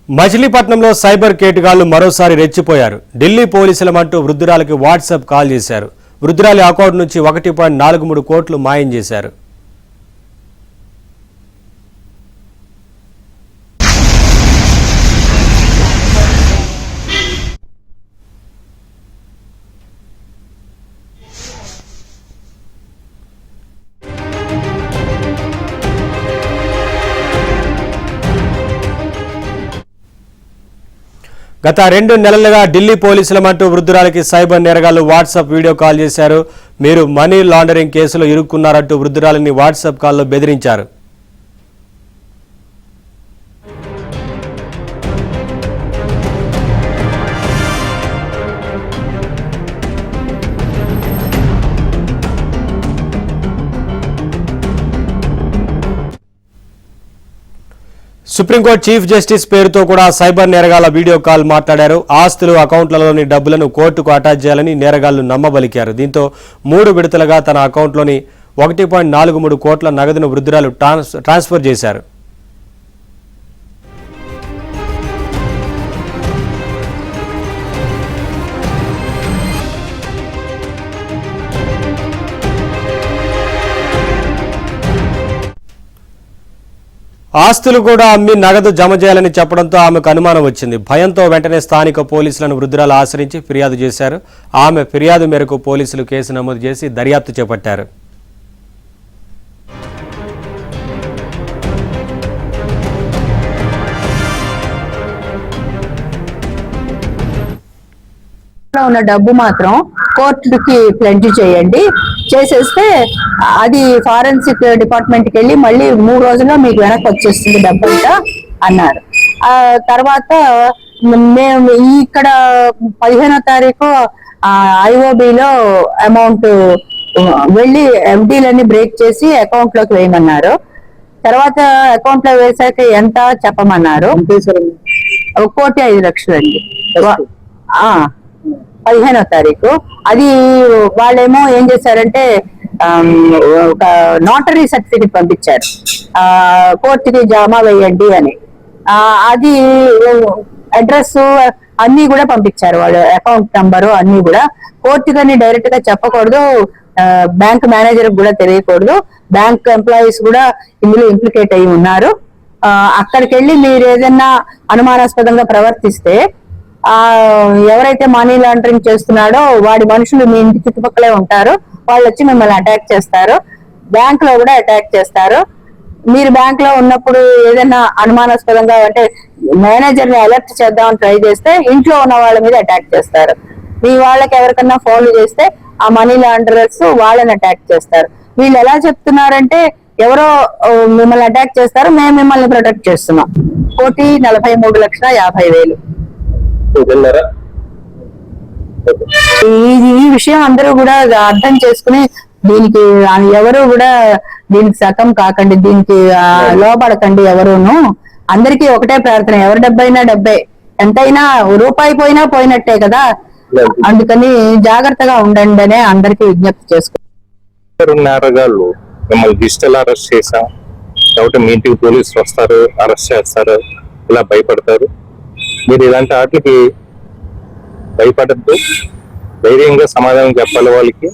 మచిలీపట్నంలో సైబర్ కేటుగాళ్లు మరోసారి రెచ్చిపోయారు. ఢిల్లీ పోలీసులమంటూ వృద్ధురాలికి వాట్సాప్ కాల్ చేశారు. వృద్ధురాలి అకౌంట్ నుంచి 1.43 కోట్లు మాయం చేశారు. గత 2 నెలలుగా ఢిల్లీ పోలీసులమంటూ వృద్ధురాలికి సైబర్ నేరగాళ్లు వాట్సాప్ వీడియో కాల్ చేశారు. మీరు మనీ లాండరింగ్ కేసులో ఇరుక్కున్నారంటూ వృద్ధురాలిని వాట్సాప్ కాల్లో బెదిరించారు. సుప్రీంకోర్టు చీఫ్ జస్టిస్ పేరుతో కూడా సైబర్ నేరగాళ్ల వీడియో కాల్ మాట్లాడారు. ఆస్తులు, అకౌంట్లలోని డబ్బులను కోర్టుకు అటాచ్ చేయాలని నేరగాళ్లు నమ్మబలికారు. దీంతో 3 విడతలుగా తన అకౌంట్లోని 1.43 కోట్ల నగదును వృద్ధురాలు ట్రాన్స్ఫర్ చేశారు. ఆస్తులు కూడా అమ్మి నగదు జమ చేయాలని చెప్పడంతో ఆమెకు అనుమానం వచ్చింది. భయంతో వెంటనే స్థానిక పోలీసులను వృద్ధురాలు ఆశ్రయించి ఫిర్యాదు చేశారు. ఆమె ఫిర్యాదు మేరకు పోలీసులు కేసు నమోదు చేసి దర్యాప్తు చేపట్టారు. ఉన్న డబ్బు మాత్రం కోర్టుకి ప్లెడ్జ్ చేయండి, చేసేస్తే అది ఫారెన్సిక్ డిపార్ట్మెంట్కి వెళ్ళి మళ్ళీ 3 రోజుల్లో మీకు వెనక్కి వచ్చేస్తుంది డబ్బు అంతా అన్నారు. తర్వాత మేము ఇక్కడ 15వ తారీఖు ఐఓబిలో అమౌంట్ వెళ్ళి FDలన్నీ బ్రేక్ చేసి అకౌంట్ లోకి వేయమన్నారు. తర్వాత అకౌంట్ లో వేసాక ఎంత చెప్పమన్నారు. 1,05,00,000 అండి 15వ తారీఖు. అది వాళ్ళేమో ఏం చేశారంటే ఒక నోటరీ సర్టిఫికెట్ పంపించారు, కోర్టుకి జమా వేయండి అని. అది అడ్రస్ అన్ని కూడా పంపించారు, వాళ్ళు అకౌంట్ నంబరు అన్ని కూడా. కోర్టుకని డైరెక్ట్ గా చెప్పకూడదు, బ్యాంక్ మేనేజర్ కూడా తెలియకూడదు, బ్యాంక్ ఎంప్లాయీస్ కూడా ఇందులో ఇంప్లికేట్ అయి ఉన్నారు. అక్కడికి వెళ్ళి మీరు ఏదైనా అనుమానాస్పదంగా ప్రవర్తిస్తే ఎవరైతే మనీ లాండరింగ్ చేస్తున్నాడో వాడి మనుషులు మీ ఇంటి చుట్టుపక్కలే ఉంటారు, వాళ్ళు వచ్చి మిమ్మల్ని అటాక్ చేస్తారు. బ్యాంక్ లో కూడా అటాక్ చేస్తారు. మీరు బ్యాంక్ లో ఉన్నప్పుడు ఏదైనా అనుమానాస్పదంగా అంటే మేనేజర్ ని అలర్ట్ చేద్దామని ట్రై చేస్తే ఇంట్లో ఉన్న వాళ్ళ మీద అటాక్ చేస్తారు. మీ వాళ్ళకి ఎవరికన్నా ఫోన్లు చేస్తే ఆ మనీ లాండరర్స్ వాళ్ళని అటాక్ చేస్తారు. వీళ్ళు ఎలా చెప్తున్నారంటే ఎవరో మిమ్మల్ని అటాక్ చేస్తారు, మేము మిమ్మల్ని ప్రొటెక్ట్ చేస్తున్నాం. 1,43,50,000. ఈ విషయం అందరూ కూడా అర్థం చేసుకుని దీనికి ఎవరు కూడా దీనికి సకం కాకండి, దీనికి లోపడకండి ఎవరును. అందరికీ ఒకటే ప్రార్థన, ఎవరి డబ్బైనా డబ్బే, ఎంతైనా రూపాయి పోయినా పోయినట్టే కదా, అందుకని జాగ్రత్తగా ఉండండి అనే అందరికీ విజ్ఞప్తి చేసుకుంటారు. నేరగాళ్ళు మిమ్మల్ని డిజిటల్ అరెస్ట్ చేశాం కాబట్టి మీ ఇంటికి పోలీసులు వస్తారు, అరెస్ట్ చేస్తారు, ఇలా భయపడతారు. మీరు ఇలాంటి వాటికి భయపడద్దు, ధైర్యంగా సమాధానం చెప్పాలి వాళ్ళకి.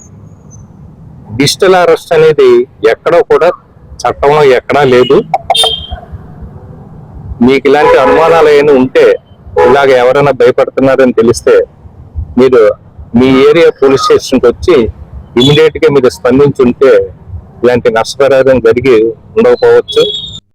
డిజిటల్ అరెస్ట్ అనేది ఎక్కడో కూడా చట్టంలో ఎక్కడా లేదు. మీకు ఇలాంటి అనుమానాలు ఏమైనా ఉంటే, ఇలాగ ఎవరైనా భయపడుతున్నారని తెలిస్తే మీరు మీ ఏరియా పోలీస్ స్టేషన్కి వచ్చి ఇమీడియట్ గా మీరు స్పందించుంటే ఇలాంటి నష్టపరిహారం జరిగి ఉండకపోవచ్చు.